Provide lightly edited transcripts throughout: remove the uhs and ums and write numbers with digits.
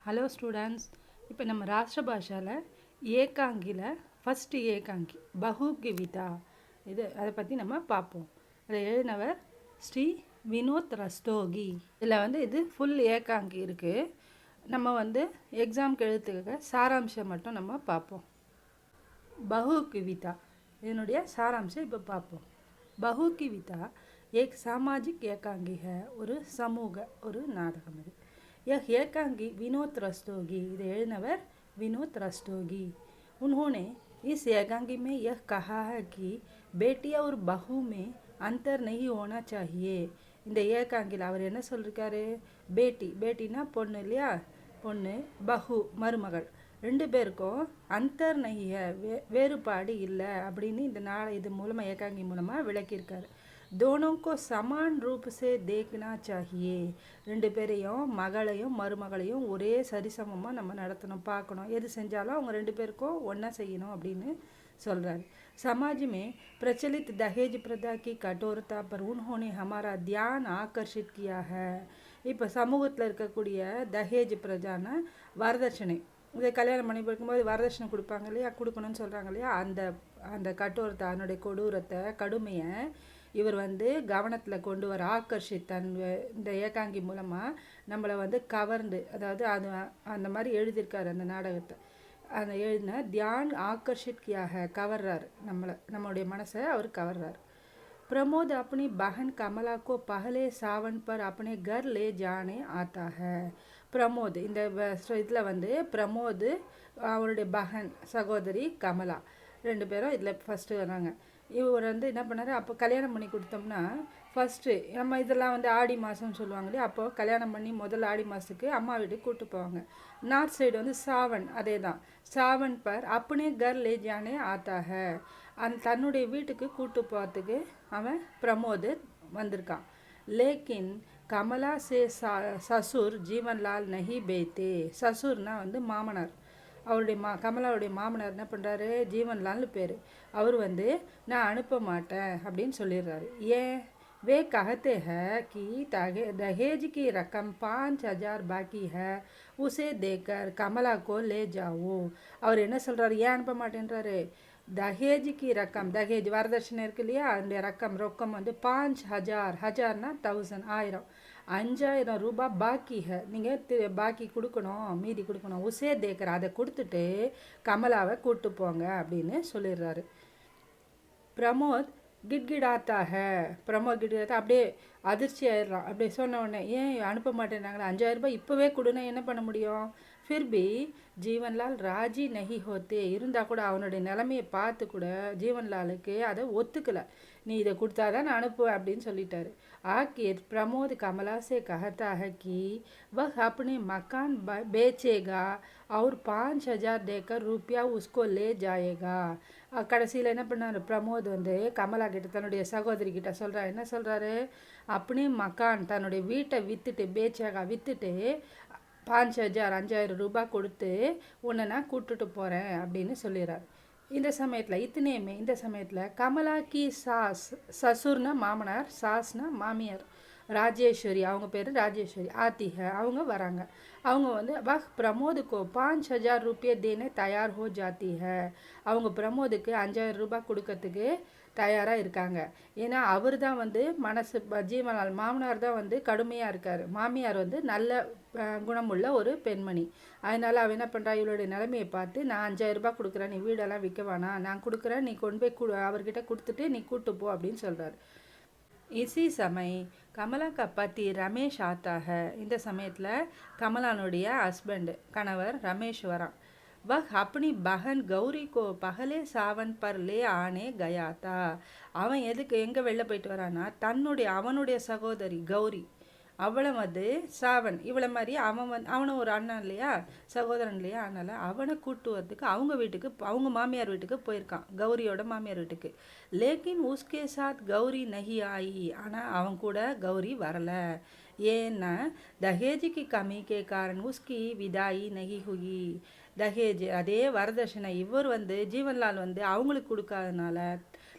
Hello students, இப்போ நம்ம ராஷ்டிர பாஷாவில் ஏகாங்கியில் first ஏகாங்கி பகுகிவிதா அதை பற்றி நம்ம பார்ப்போம். அதை எழுதினவர் ஸ்ரீ வினோத் ரஸ்தோகி. இதில் இது ஃபுல் ஏகாங்கி இருக்குது. நம்ம எக்ஸாம்க்கு எழுதுறதுக்காக சாராம்சம் மட்டும் நம்ம பார்ப்போம். பகுகிவிதா இதனுடைய சாராம்சம் இப்போ பார்ப்போம். பகுகிவிதா एक सामाजिक एकांगी है, ஒரு சமூக ஒரு நாடகம். இது यह एकांगी विनोद रस्तोगी, इसे எழுதினவர் विनोद रस्तोगी. उन्होंने इस एकांगी में यह कहा है कि बेटी और बहू में अंतर नहीं होना चाहिए. இந்த ஏகாங்கில் அவர் என்ன சொல்லியிருக்காரு? பேட்டினா பொண்ணு இல்லையா, பொண்ணு, பஹு மருமகள், ரெண்டு பேருக்கும் அந்தர் நஹிய வேறுபாடு இல்லை அப்படின்னு இது மூலமாக ஏகாங்கி மூலமாக விளக்கியிருக்காரு. दोनों को समान रूप से देखना चाहिए. ரெண்டு பேரையும், மகளையும் மருமகளையும் ஒரே சரிசமமாக நம்ம நடத்தணும், பார்க்கணும். எது செஞ்சாலும் அவங்க ரெண்டு பேருக்கும் ஒன்றா செய்யணும் அப்படின்னு சொல்கிறாரு. समाज में प्रचलित दहेज प्रथा की कठोरता पर उन्होंने हमारा ध्यान आकर्षित किया है. இப்போ சமூகத்தில் இருக்கக்கூடிய தஹேஜ் பிரஜான வரதட்சணை, இதை கல்யாணம் பண்ணி பார்க்கும்போது வரதட்சணை கொடுப்பாங்க இல்லையா, கொடுக்கணும்னு சொல்கிறாங்க இல்லையா, அந்த கட்டோரத்தை, அதனுடைய கொடூரத்தை, கடுமையை இவர் கவனத்தில் கொண்டு வர ஆக்கர்ஷித்தன் இந்த ஏகாங்கி மூலமாக நம்மளை கவர்ந்து, அதாவது அந்த மாதிரி எழுதியிருக்காரு அந்த நாடகத்தை. அந்த எழுதின தியான் ஆக்கர்ஷித் கியாக கவர்றாரு, நம்மளுடைய மனசை அவர் கவர்றாரு. प्रमोद अपनी बहन कमला को पहले सावन पर अपने घर ले जाने आता है. प्रमोद இந்த இதில் பிரமோத் அவருடைய பகன் சகோதரி கமலா ரெண்டு பேரும் இதில் ஃபஸ்ட்டு வராங்க. இவர் என்ன பண்ணார், அப்போ கல்யாணம் பண்ணி கொடுத்தோம்னா ஃபஸ்ட்டு நம்ம இதெல்லாம் ஆடி மாதம்னு சொல்லுவாங்க இல்லையா, அப்போ கல்யாணம் பண்ணி முதல் ஆடி மாதத்துக்கு அம்மா வீட்டுக்கு கூப்பிட்டு போவாங்க. நார்த் சைடு சாவன், அதே தான் சாவன் பர் அப்பனே கர் லே ஜானே ஆத்தாக, தன்னுடைய வீட்டுக்கு கூட்டு போகிறதுக்கு அவன் பிரமோத் வந்திருக்கான். லேக்கின் கமலா சே சசுர் ஜீவன்லால் நஹி பேத்தே. சசுர்னா மாமனார், அவருடைய கமலாவுடைய மாமனார் என்ன பண்ணுறாரு, ஜீவன்லால்னு பேர். அவர் நான் அனுப்ப மாட்டேன் அப்படின்னு சொல்லிடுறாரு. ஏன்? वे कहते हैं कि दहेज की रकम 5,000 बाकी है, उसे देकर कमला को ले जाओ. அவர் என்ன சொல்கிறாரு, ஏன் அனுப்ப மாட்டேன்றாரு? दहेज की रकम, दहेज வரதட்சணை இருக்கு இல்லையா, அந்த ரக்கம் ரொக்கம் 5,000, ஹஜார்னா 1000, 1000, 5,000 ரூபாய் பாக்கி ஹை, நீங்கள் பாக்கி கொடுக்கணும், மீதி கொடுக்கணும். உசே தேக்கிற, அதை கொடுத்துட்டு கமலாவை கூட்டு போங்க அப்படின்னு சொல்லிடுறாரு. பிரமோத் கிட்கிடாத்தா ஹே, பிரமோத் கிட்கிடாத்தா அப்படியே அதிர்ச்சி ஆயிடுறான். அப்படியே சொன்ன உடனே, ஏன் அனுப்ப மாட்டேன்னாங்களா, 5,000 ரூபாய் இப்போவே கொடுன்னா என்ன பண்ண முடியும்? फिर भी ஜீவன்லால் ராஜி நஹி ஹோத்தே, இருந்தால் கூட அவனுடைய நிலைமையை பார்த்து கூட ஜீவன்லாலுக்கு அதை ஒத்துக்கலை. நீ இதை கொடுத்தாதான் நான் அனுப்புவேன் அப்படின்னு சொல்லிட்டாரு. आखिर प्रमोद कमला से कहता है कि वह अपने मकान बेचेगा और 5,000 देकर रुपया उसको ले जाएगा. கடைசியில் என்ன பண்ணார் பிரமோத், கமலா கிட்ட, தன்னுடைய சகோதரி கிட்ட சொல்கிறார். என்ன சொல்கிறாரு? அப்பனே மக்கான், தன்னுடைய வீட்டை விற்றுட்டு, பேச்சேகா விற்றுட்டு 5,000, 5,000 ரூபாய் கொடுத்து உன்னை நான் கூட்டுட்டு போகிறேன் அப்படின்னு சொல்லிடுறார். இந்த சமயத்தில் இந்த சமயத்தில் கமலா கி சாஸ், சசுர்னா மாமனார், சாஸ்னா மாமியார், ராஜேஸ்வரி, அவங்க பேர் ராஜேஸ்வரி, ஆத்திக, அவங்க வராங்க. அவங்க வஹ் பிரமோதுக்கு 5,000 ரூபாய் தேனே தயார் ஹோ ஜாத்தி ஹை. அவங்க பிரமோதுக்கு 5,000 ரூபாய் கொடுக்கறதுக்கு தயாராக இருக்காங்க. ஏன்னா அவர் தான் மனசு, ஜீவனால் மாமனார் தான் கடுமையாக இருக்கார், மாமியார் நல்ல குணமுள்ள ஒரு பெண்மணி. அதனால் அவன் என்ன பண்ணுறா, இவளுடைய நிலைமையை பார்த்து, நான் 5,000 ரூபாய் கொடுக்குறேன், நீ வீடெல்லாம் விற்க வேணாம், நான் கொடுக்குறேன், நீ கொண்டு போய் அவர்கிட்ட கொடுத்துட்டு நீ கூட்டு போ அப்படின்னு சொல்கிறார். इसी समय கமலா का पति ரமேஷ் आता है. இந்த சமயத்தில் கமலானுடைய ஹஸ்பண்ட், கணவர் ரமேஷ் வரான். वह अपनी बहन गौरी को पहले सावन पर ले आने गया था. அவன் எங்கே வெளில போயிட்டு வரான்னா, அவனுடைய சகோதரி கௌரி, அவளை சாவன், இவளை மாதிரி அவனும் ஒரு அண்ணன் இல்லையா, சகோதரன் இல்லையா, அதனால் அவனை கூட்டு வரதுக்கு அவங்க வீட்டுக்கு, அவங்க மாமியார் வீட்டுக்கு போயிருக்கான், கௌரியோட மாமியார் வீட்டுக்கு. லேக்கின் உஸ்கே சாத் கௌரி நஹி ஆயி, ஆனால் அவன் கூட கௌரி வரலை. ஏன்னா தஹேஜுக்கு கமிக்கே காரணம் உஸ்கி விதாயி நஹி ஹுயி. தஹேஜ், அதே வரதட்சணை இவர் ஜீவன்லால் அவங்களுக்கு கொடுக்காதனால,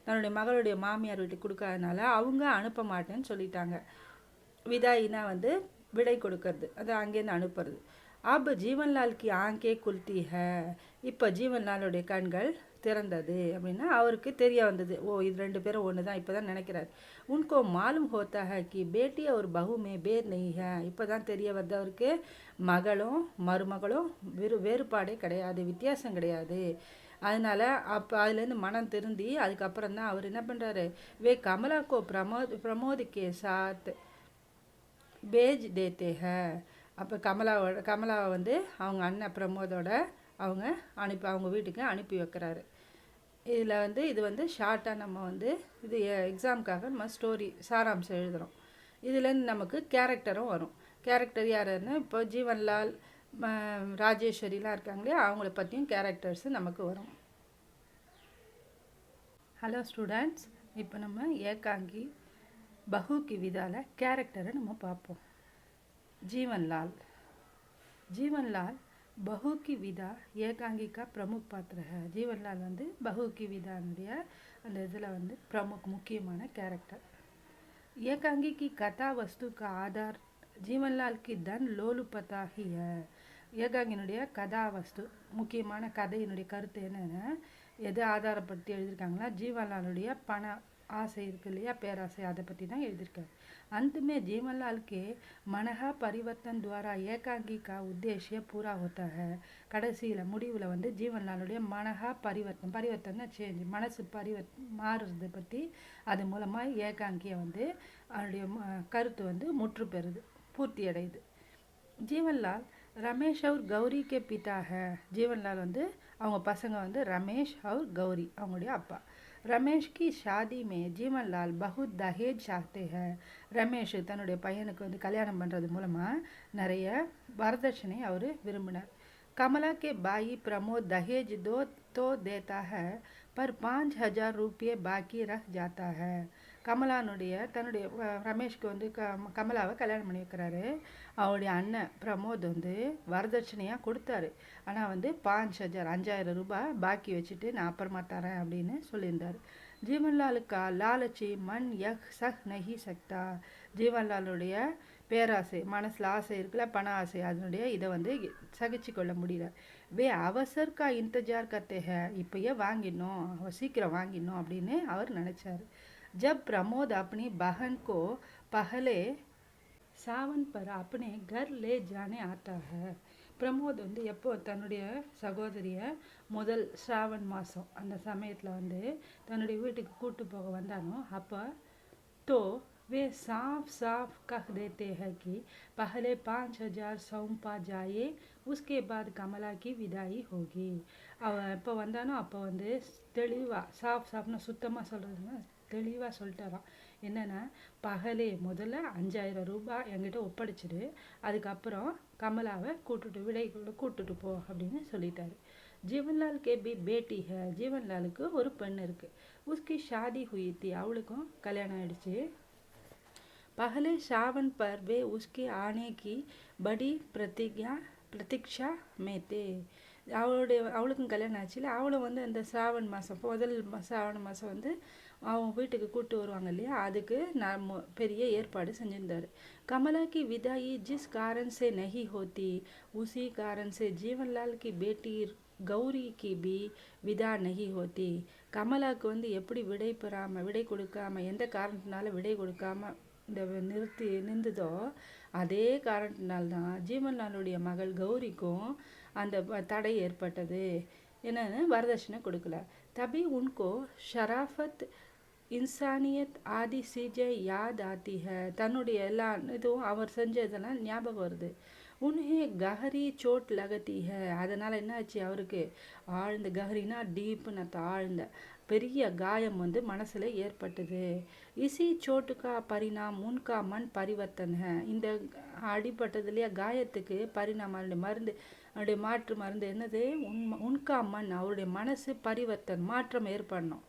தன்னுடைய மகளுடைய மாமியார் வீட்டுக்கு கொடுக்காதனால அவங்க அனுப்ப மாட்டேன்னு சொல்லிட்டாங்க. விதாயினா விடை கொடுக்கறது, அது அங்கேருந்து அனுப்புறது. अब जीवनलाल की आंखें खुलती है. இப்போ ஜீவன்லாலுடைய கண்கள் திறந்தது அப்படின்னா அவருக்கு தெரிய வந்தது. ஓ, இது ரெண்டு பேரும் ஒன்று தான். இப்போ தான் நினைக்கிறார். உनको मालूम होता है कि बेटी और बहू में भेद नहीं है. இப்போ தான் தெரிய வருது அவருக்கு, மகளும் மருமகளும் வேறுபாடே கிடையாது, வித்தியாசம் கிடையாது. அதனால அப்போ அதுலேருந்து மனம் திருந்தி அதுக்கப்புறம் தான் அவர் என்ன பண்ணுறாரு, வே கமலாக்கோ பிரமோத் கே சாத் பேஜ் தேத்தே ஹே. அப்போ கமலாவை வந்து அவங்க அண்ணன் பிரமோதோட அவங்க வீட்டுக்கு அனுப்பி வைக்கிறாரு. இதில் வந்து இது வந்து ஷார்ட்டாக நம்ம வந்து இது எக்ஸாமுக்காக நம்ம ஸ்டோரி சாராம்சம் எழுதுகிறோம். இதுலேருந்து நமக்கு கேரக்டரும் வரும். கேரக்டர் யாருன்னு இப்போ ஜீவன்லால், ராஜேஸ்வரிலாம் இருக்காங்களே அவங்கள பற்றியும் கேரக்டர்ஸு நமக்கு வரும். ஹலோ ஸ்டூடெண்ட்ஸ், இப்போ நம்ம ஏகாங்கி பஹு கி விதால கேரக்டரை நம்ம பார்ப்போம். जीवनलाल बहू की विदा ஏகாங்கி का प्रमुख पात्र है. जीवनलाल வந்து பஹு கி விதானுடைய அந்த இதில் வந்து முக்கியமான கேரக்டர். ஏகாங்கி की कथा वस्तु का आधार जीवनलाल की धन लोलुपता ही है. ஏகாங்கினுடைய கதா வஸ்து, முக்கியமான கதையினுடைய கருத்து என்னென்னா, எதை ஆதாரப்படுத்தி எழுதியிருக்காங்களா, ஜீவன்லாலுடைய பண ஆசை இருக்கு இல்லையா, பேராசை, அதை பற்றி தான் எழுதியிருக்காரு. अंत में जीवनलाल के मनहा परिवर्तन द्वारा ஏகாங்கி का उद्देश्य पूरा होता है. கடைசியில் முடிவில் வந்து ஜீவன்லாலுடைய மனஹா பரிவர்த்தனை சேஞ்ச், மனசு மாறுறது பற்றி அது மூலமாக ஏகாங்கியை வந்து அவருடைய கருத்து வந்து முற்று பெறுது, பூர்த்தி அடையுது. ஜீவன்லால் ரமேஷ் और கௌரி के पिता है. ஜீவன்லால் வந்து அவங்க பசங்க வந்து ரமேஷ் और கௌரி, அவங்களுடைய அப்பா. ரமேஷ் की शादी में जीवनलाल बहुत दहेज चाहते हैं. ரமேஷ் தன்னுடைய பையனுக்கு வந்து கல்யாணம் பண்ணுறது மூலமாக நிறைய வரதட்சணை அவர் விரும்பினார். कमला के भाई प्रमोद दहेज दो तो देता है पर 5,000 रुपये बाकी रख जाता है. தன்னுடைய ரமேஷ்க்கு வந்து கமலாவை கல்யாணம் பண்ணி வைக்கிறாரு. அவருடைய அண்ணன் பிரமோத் வந்து வரதட்சணையாக கொடுத்தாரு. ஆனால் வந்து 5,000 ரூபாய் பாக்கி வச்சுட்டு நான் அப்புறமா தரேன் அப்படின்னு சொல்லியிருந்தார். ஜீவன்லாலுக்கா லாலச்சி மண் யக் சக் நஹி சக்தா. ஜீவன்லாலுடைய பேராசை, மனசில் ஆசை இருக்குல்ல, பண ஆசை, அதனுடைய இதை வந்து சகிச்சு கொள்ள முடியல. வே அவசர்க்கா இன்தஜார் கத்தே ஹே. இப்போயே வாங்கிடணும், சீக்கிரம் வாங்கிடணும் அப்படின்னு அவர் நினச்சார். जब प्रमोद अपनी बहन को पहले सावन पर अपने घर ले जाने आता है. பிரமோத் வந்து எப்போ தன்னுடைய சகோதரியை முதல் ஸ்ராவன் மாதம் அந்த சமயத்தில் வந்து தன்னுடைய வீட்டுக்கு கூட்டு போக வந்தானோ அப்போ तो वे साफ साफ कह देते हैं कि पहले 5,000 सौंपा जाए, उसके बाद कमला की विदाई होगी. அவன் எப்போ வந்தானோ அப்போ வந்து தெளிவாக சாஃப்னா சுத்தமாக சொல்கிறதுன்னா தெளிவாக சொல்லிட்டாராம். என்னென்னா, பகலே முதல்ல 5,000 ரூபாய் என்கிட்ட ஒப்படைச்சிடு, அதுக்கப்புறம் கமலாவை கூட்டுட்டு போ அப்படின்னு சொல்லிட்டாரு. ஜீவன்லால் கே பி பேட்டி ஹே. ஜீவன்லாலுக்கு ஒரு பெண் இருக்கு. உஸ்கி ஷாதி हुई थी. அவளுக்கும் கல்யாணம் ஆயிடுச்சு. पहले सावन पर वे उसके आने की बड़ी प्रतीक्षा में थे. அவளுக்கும் கல்யாணம் ஆச்சுல, அவளும் வந்து அந்த சாவன் மாதம் சாவண மாதம் வந்து அவங்க வீட்டுக்கு கூட்டு வருவாங்க இல்லையா, அதுக்கு நான் பெரிய ஏற்பாடு செஞ்சிருந்தார். कमला की विदाई जिस कारण से नहीं होती उसी कारण से जीवनलाल की बेटी கௌரி की भी விதா நஹி ஹோத்தி. கமலாவுக்கு வந்து எப்படி விடை கொடுக்காம எந்த காரணத்தினால விடை கொடுக்காம இந்த நின்றுதோ அதே காரணத்தினால்தான் ஜீவன்லாலுடைய மகள் கௌரிக்கும் அந்த தடை ஏற்பட்டது. என்னன்னு வரதட்சணை கொடுக்கல. தபி உன்கோ ஷராஃபத் இன்சானியத் ஆதி சீஜை யாத் ஆத்தி ஹை. தன்னுடைய எல்லா இதுவும் அவர் செஞ்சதெல்லாம் ஞாபகம் வருது. உன்ஹே கஹரி சோட் லகத்தி ஹை. அதனால் என்னாச்சு, அவருக்கு ஆழ்ந்த, கஹரினா டீப்புன்னு ஆழ்ந்த பெரிய காயம் வந்து மனசில் ஏற்பட்டது. இசி சோட்டுக்கா பரிணாம் உன்கா மண் பரிவர்த்தன் ஹை. இந்த அடிப்பட்டதுலையே காயத்துக்கு பரிணாம மருந்து, அவருடைய மாற்று மருந்து என்னது, உன்கா மண், அவருடைய மனசு பரிவர்த்தன் மாற்றம் ஏற்படணும்.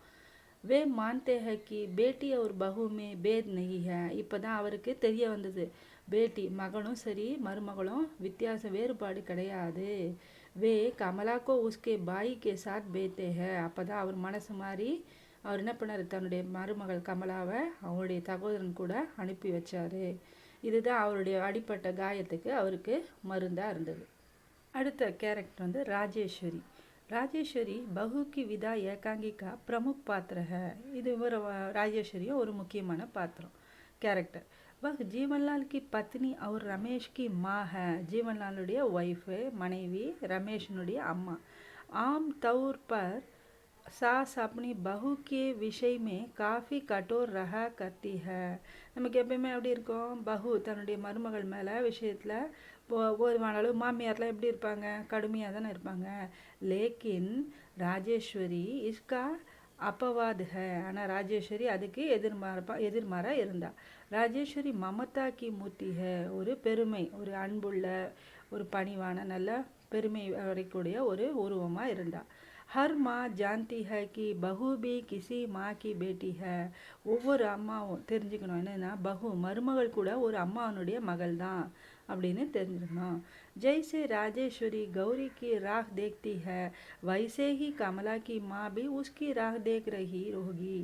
வே மான்தே ஹை கி பேட்டி और बहू में भेद नहीं है. இப்போ தான் அவருக்கு தெரிய வந்தது, பேட்டி மகனும் சரி மருமகளும் வேறுபாடு கிடையாது. வே கமலா கோ உஸ்கே பாய் கே சாத் பேத்தே ஹை. அப்போ தான் அவர் மனசு மாறி அவர் என்ன பண்ணார், தன்னுடைய மருமகள் கமலாவை அவருடைய சகோதரன் கூட அனுப்பி வச்சார். இதுதான் அவருடைய அடிப்பட்ட காயத்துக்கு அவருக்கு மருந்தாக இருந்தது. அடுத்த கேரக்டர் வந்து ராஜேஸ்வரி. राजेश्वरी बहू की विदा एकांगी का प्रमुख पात्र है. இது ஒரு ராஜேஸ்வரியும் ஒரு முக்கியமான பாத்திரம் கேரக்டர். वह जीवनलाल की पत्नी और रमेश की माँ है. जीवनलालுடைய ஒய்ஃப் மனைவி, ரமேஷனுடைய அம்மா. आम तौर पर सास अपनी बहू के विषय में काफ़ी कठोर रहा करती है. நமக்கு எப்பயுமே எப்படி இருக்கும், பஹு தன்னுடைய மருமகள் மேலே விஷயத்தில் போதுமான மாமியார்லாம் எப்படி இருப்பாங்க, கடுமையாக தானே இருப்பாங்க. லேக்கின் ராஜேஸ்வரி இஸ்கா अपवाद है. ஆனால் ராஜேஸ்வரி அதுக்கு எதிர்மாறாக இருந்தா. ராஜேஸ்வரி மமதா கி மூர்த்தி है. ஒரு பெருமை, ஒரு அன்புள்ள, ஒரு பணிவான, நல்ல பெருமை வரைக்கூடிய ஒரு உருவமாக இருந்தா. हर माँ जानती है कि बहू भी किसी माँ की बेटी है. ஒவ்வொரு அம்மாவும் தெரிஞ்சுக்கணும் என்னென்னா, பஹு மருமகள் கூட ஒரு அம்மாவனுடைய மகள் தான் அப்படின்னு தெரிஞ்சுக்கணும். जैसे राजेश्वरी गौरी की राह देखती है, वैसे ही कमला की माँ भी उसकी राह देख रही होगी.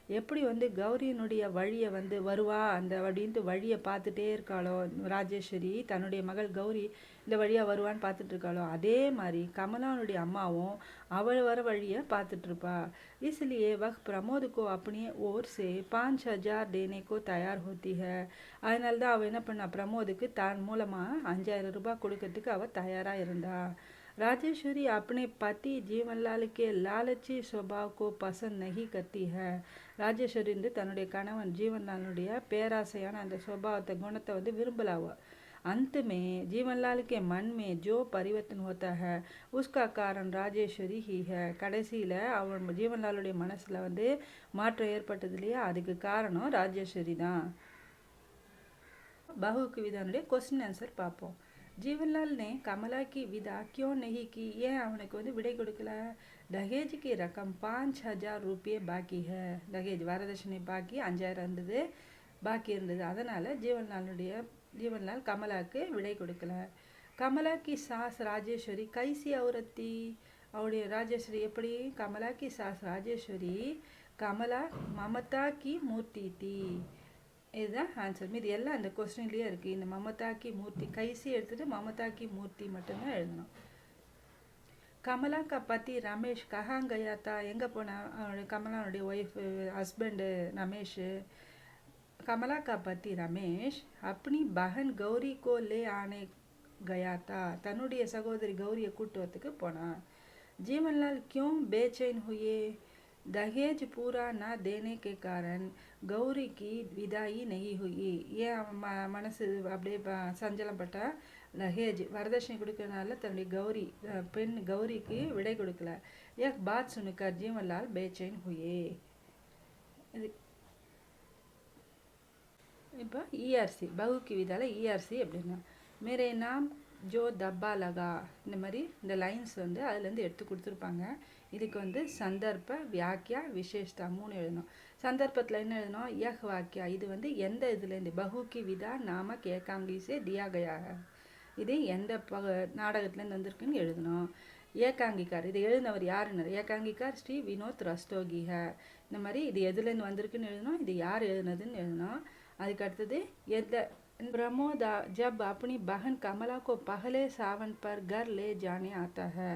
எப்படி வந்து கௌரியினுடைய வழியை வந்து வருவா அந்த அப்படின்ட்டு வழியை பார்த்துட்டே இருக்காளோ ராஜேஸ்வரி, தன்னுடைய மகள் கௌரி இந்த வழியாக வருவான்னு பார்த்துட்டு இருக்காளோ, அதே மாதிரி கமலானுடைய அம்மாவும் அவள் வர வழியை பார்த்துட்ருப்பா. इसलिए वह प्रमोद को अपनी ओर से 5,000 देने को तैयार होती है. அதனால தான் அவள் என்ன பண்ணா, பிரமோதுக்கு தான் மூலமாக 5,000 ரூபாய் கொடுக்கறதுக்கு அவள் தயாராக இருந்தா. राजेश्वरी अपने पति जीवनलाल के लालची स्वभाव को पसंद नहीं करती है. ராஜேஸ்வரி வந்து தன்னுடைய கணவன் ஜீவன்லாலுடைய பேராசையான அந்த சுபாவத்தை, குணத்தை வந்து விரும்பலாவ. अंत में जीवनलाल के मन में जो परिवर्तन होता है उसका कारण राजेश्वरी ही है. கடைசியில் அவன் ஜீவன்லாலுடைய மனசில் வந்து மாற்றம் ஏற்பட்டது இல்லையா, அதுக்கு காரணம் ராஜேஸ்வரி தான். பஹுக்கு விதானுடைய கொஸ்டின் ஆன்சர் பார்ப்போம். जीवनलाल ने कमला की विदा क्यों नहीं की. ஏன் அவனுக்கு வந்து விடை கொடுக்கல. दहेज की रकम 5,000 रुपये बाकी है. दहेज வரதட்சணை பாக்கி 5,000 இருந்தது, பாக்கி இருந்தது. அதனால் ஜீவன்லால் கமலாவுக்கு விடை கொடுக்கல. கமலா की सास राजेश्वरी कैसी औरत थी. அவருடைய ராஜேஸ்வரி எப்படி, கமலா की सास राजेश्वरी கமலா மமதா की मूर्ति थी. இதுதான் ஆன்சர். மீது எல்லாம் அந்த கொஸ்டின்லேயே இருக்குது. இந்த மமதா கி மூர்த்தி கைசி எடுத்துகிட்டு மமதா கி மூர்த்தி மட்டும்தான் எழுதணும். கமலா கா பத்தி ரமேஷ் கஹாங் கயா தா. எங்கே போனால் அவனுடைய கமலாவுடைய ஒய்ஃப் ஹஸ்பண்டு ரமேஷ். கமலா கா பத்தி ரமேஷ் अपनी बहन गौरी को ले आने गया था. தன்னுடைய சகோதரி கௌரியை கூட்டு வரத்துக்கு போனான். जीवनलाल क्यों बेचैन हुए. दहेज पूरा न देने के कारण गौरी की विदाई नहीं हुई. ஏன் மனசு அப்படியே சஞ்சலப்பட்டா, दहेज வரதட்சணை கொடுக்கறனால தன்னுடைய கௌரி பெண் கௌரிக்கு விடை கொடுக்கல. एक बात सुनकर जीवनलाल बेचैन हुए. இப்போ ईआरसी பஹுக்கு விதால ईआरसी அப்படின்னா, मेरे नाम जो दब्बा लगा. இந்த மாதிரி இந்த லைன்ஸ் வந்து அதுலேருந்து எடுத்து கொடுத்துருப்பாங்க. இதுக்கு வந்து சந்தர்ப்ப, வியாக்கியா, விசேஷ்தா 3 எழுதணும். சந்தர்ப்பத்தில் என்ன எழுதணும், யஹ் வாக்கியா. இது வந்து எந்த இதுலேருந்து, பஹுக்கு விதா நாமக் ஏகாங்கி சே தியா கயா. இது எந்த நாடகத்துலேருந்து வந்திருக்குன்னு எழுதணும். ஏகாங்கிக்கார், இது எழுதினவர் யாருன்னு, ஏகாங்கிக்கார் ஸ்ரீ வினோத் ரஸ்தோகி ஹே. இந்த மாதிரி இது எதுலேருந்து வந்திருக்குன்னு எழுதணும், இது யார் எழுதுனதுன்னு எழுதணும். அதுக்கு அடுத்தது எந்த प्रमोद जब अपनी बहन कमला को पहले सावन पर घर ले जाने आता है.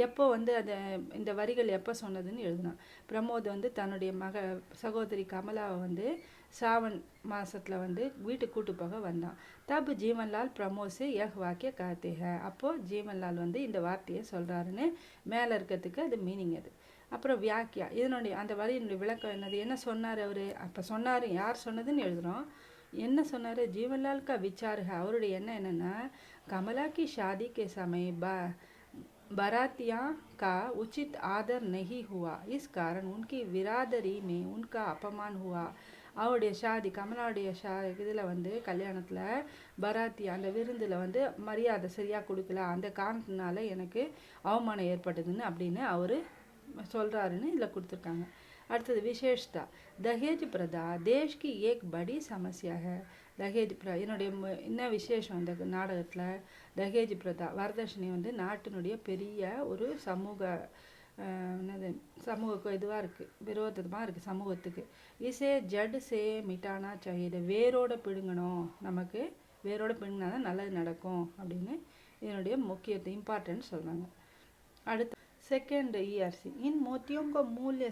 எப்போ வந்து அந்த இந்த வரிகள் எப்போ சொன்னதுன்னு எழுதணும். பிரமோத் வந்து தன்னுடைய சகோதரி கமலாவை வந்து சாவன் மாதத்தில் வந்து வீட்டுக்கு கூட்டு போக வந்தான். தப் ஜீவன்லால் பிரமோத் से यह वाक्य कहते हैं. அப்போது ஜீவன்லால் வந்து இந்த வார்த்தையை சொல்கிறாருன்னு மேலே இருக்கிறதுக்கு அது மீனிங் அது. அப்புறம் வியாக்கியா, இதனுடைய அந்த வரியினுடைய விளக்கம் என்னது, என்ன சொன்னார் அவர், அப்போ சொன்னார், யார் சொன்னதுன்னு எழுதுகிறோம். என்ன சொன்னார், जीवनलाल का विचार है. அவருடைய எண்ணம் என்னென்னா, कमला की शादी के समय बारातियों का उचित आदर नहीं हुआ, इस कारण उनकी बिरादरी में उनका अपमान हुआ. அவருடைய ஷாதி, கமலாவுடைய இதில் வந்து கல்யாணத்தில் பராத்தி அந்த விருந்தில் வந்து மரியாதை சரியாக கொடுக்கல, அந்த காரணத்தினால எனக்கு அவமானம் ஏற்பட்டதுன்னு அப்படின்னு அவர் சொல்கிறாருன்னு இதில் கொடுத்துருக்காங்க. அடுத்தது விசேஷ்தா, दहेज प्रथा देश की एक बड़ी समस्या है. दहेज என்னுடைய என்ன விசேஷம் இந்த நாடகத்தில், दहेज प्रथा வரதட்சணை வந்து நாட்டினுடைய பெரிய ஒரு சமூக என்னது சமூக இதுவாக இருக்குது, விரோதமாக இருக்குது சமூகத்துக்கு. இசே ஜட் சே மிட்டானா चाहिए. வேரோட பிடுங்கணும், நமக்கு வேரோட பிடுங்கினா தான் நல்லது நடக்கும் அப்படின்னு இதனுடைய முக்கியத்துவம் இம்பார்ட்டன்ஸ் சொல்கிறாங்க. அடுத்து सेकेंड ERC इन मोतियों को मूल्य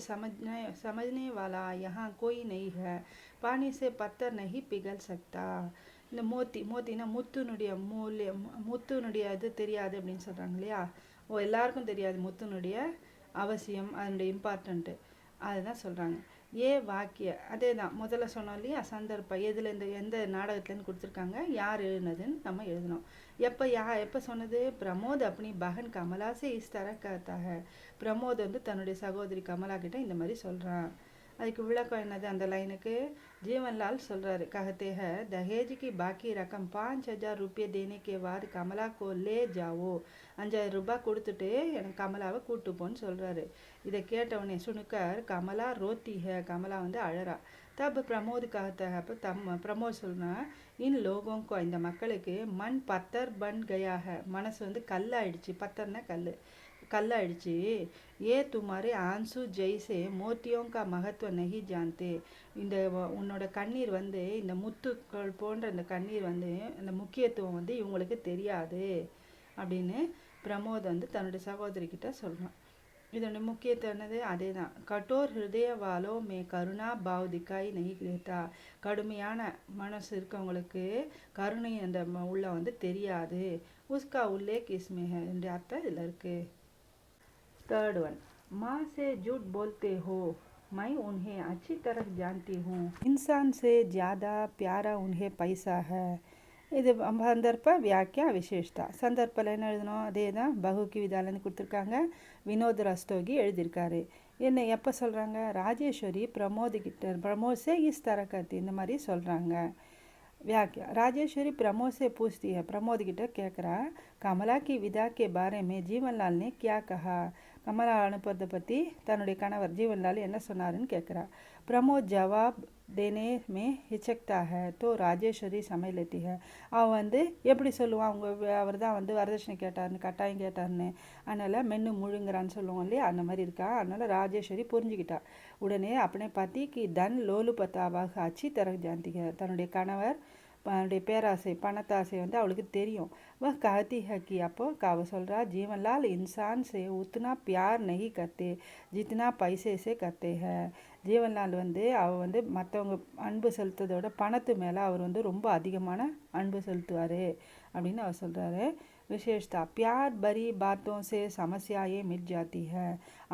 समझने वाला यहाँ कोई नहीं है, पानी से पत्थर नहीं पिघल सकता. இந்த மோத்தினா முத்துனுடைய மூல்யம், முத்துனுடைய இது தெரியாது அப்படின்னு சொல்கிறாங்க இல்லையா. எல்லாருக்கும் தெரியாது முத்துனுடைய அவசியம், அதனுடைய இம்பார்ட்டண்ட்டு, அதுதான் சொல்கிறாங்க. வாக்கிய அதே தான் முதல்ல சொன்னோம் இல்லையா. சந்தர்ப்பம் எதில் எந்த நாடகத்துலேருந்து கொடுத்துருக்காங்க, யார் எழுதுனதுன்னு நம்ம எழுதணும். எப்போ சொன்னது, பிரமோத் அப்படி பகன் கமலா சே இஸ் தரஹ் கஹதா ஹை. பிரமோத் வந்து தன்னுடைய சகோதரி கமலா கிட்ட இந்த மாதிரி சொல்கிறான். அதுக்கு விளக்கம் என்னது அந்த லைனுக்கு, जीवनलाल சொல்கிறாரு, कहते हैं दहेज की बाकी रकम 5000 रुपये देने के बाद कमला को ले जाओ. 5000 ரூபாய் கொடுத்துட்டு எனக்கு கமலாவை கூட்டு போன்னு சொல்கிறாரு. இதை கேட்டவனே சுனுக்கர் கமலா ரோத்தி ஹே, கமலா வந்து அழறா. தப் பிரமோத் कहता है, அப்போ பிரமோத் சொல்றா, இன் லோகோங்கோ இந்த மக்களுக்கு மண் பத்தர் பன் கயா ஹை, மனசு வந்து கல்லாயிடுச்சு. பத்தர்னா கல்லாயிடுச்சு. துமாரே ஆன்சு ஜெய்சே மோத்தியோं का महत्व नहीं जानते. இந்த உன்னோட கண்ணீர் வந்து இந்த முத்துக்கள் போன்ற இந்த கண்ணீர் வந்து இந்த முக்கியத்துவம் வந்து இவங்களுக்கு தெரியாது அப்படின்னு பிரமோத் வந்து தன்னுடைய சகோதரி கிட்ட சொல்கிறான். இதோட முக்கியத்துவம் என்னது, அதே தான். கட்டோர் ஹிருதயவாலோ மே கருணா பாவ் திக்காய் நெய் கேட்டா, கடுமையான மனசு இருக்கவங்களுக்கு கருணை அந்த உள்ள வந்து தெரியாது. உஸ்கா உள்ளே கிஸ்மே ஹை என்ற அர்த்தம் இதில் இருக்குது. थर्ड वन, माँ से झूठ बोलते हो, मैं उन्हें अच्छी तरह जानती हूँ, इंसान से ज़्यादा प्यारा उन्हें पैसा है. இது சந்தர்ப்ப வியாக்கியா விசேஷ்தா. சந்தர்ப்பில் என்ன எழுதணும், அதே தான் பகுக்கி விதாலன்னு கொடுத்துருக்காங்க. வினோத் ரஸ்தோகி எழுதியிருக்காரு. என்ன எப்போ சொல்கிறாங்க, ராஜேஸ்வரி பிரமோத் சே இஸ் தரஹ் கர்த்தி, இந்த மாதிரி சொல்கிறாங்க. व्याख्या, राजेश्वरी प्रमोद से पूछती है, प्रमोद கிட்ட கேட்குறா, கமலா की विदा के बारे में जीवनलाल ने क्या कहा. கமலா அனுப்புறதை பற்றி தன்னுடைய கணவர் ஜீவன்லால் என்ன சொன்னாருன்னு கேட்குறா. பிரமோத் ஜவாப் தேனே மே ஹிச்சக்தா ஹை தோ ராஜேஸ்வரி சமை லெத்தி ஹை. அவன் வந்து எப்படி சொல்லுவான், அவர் தான் வந்து வரதட்சணை கேட்டார்னு, கட்டாயம் கேட்டார்னு, அதனால் மென்று முழுங்குறான்னு சொல்லுவோம் இல்லையா, அந்த மாதிரி இருக்கா. அதனால் ராஜேஸ்வரி புரிஞ்சுக்கிட்டா. உடனே अपने पति की धन लोलुपतावाக अच्छी तरह जानती है. தன்னுடைய கணவர் அவனுடைய பேராசை பணத்தாசை வந்து அவளுக்கு தெரியும். वह कहती है कि அப்போ அவ சொல்கிறா, जीवनलाल इंसान से उतना प्यार नहीं करते जितना पैसे से करते हैं. ஜீவன்லால் வந்து அவள் வந்து மற்றவங்க அன்பு செலுத்துறதோட பணத்து மேலே அவர் வந்து ரொம்ப அதிகமான அன்பு செலுத்துவார் அப்படின்னு அவர் சொல்கிறாரு. விசேஷத்தா, பியார் பரி பாத்தோं से समस्याएं मिट जाती है.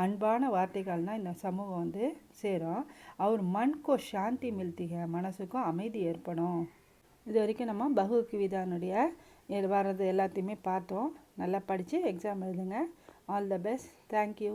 அன்பான வார்த்தைகள்னால் இந்த சமூகம் வந்து சேரும். அவர் மண்கோ சாந்தி மில்தி है, மனசுக்கும் அமைதி ஏற்படும். இது வரைக்கும் நம்ம பகுக்கு விதானுடைய வர்றது எல்லாத்தையுமே பார்த்தோம். நல்லா படித்து எக்ஸாம் எழுதுங்க. All the best. தேங்க்யூ.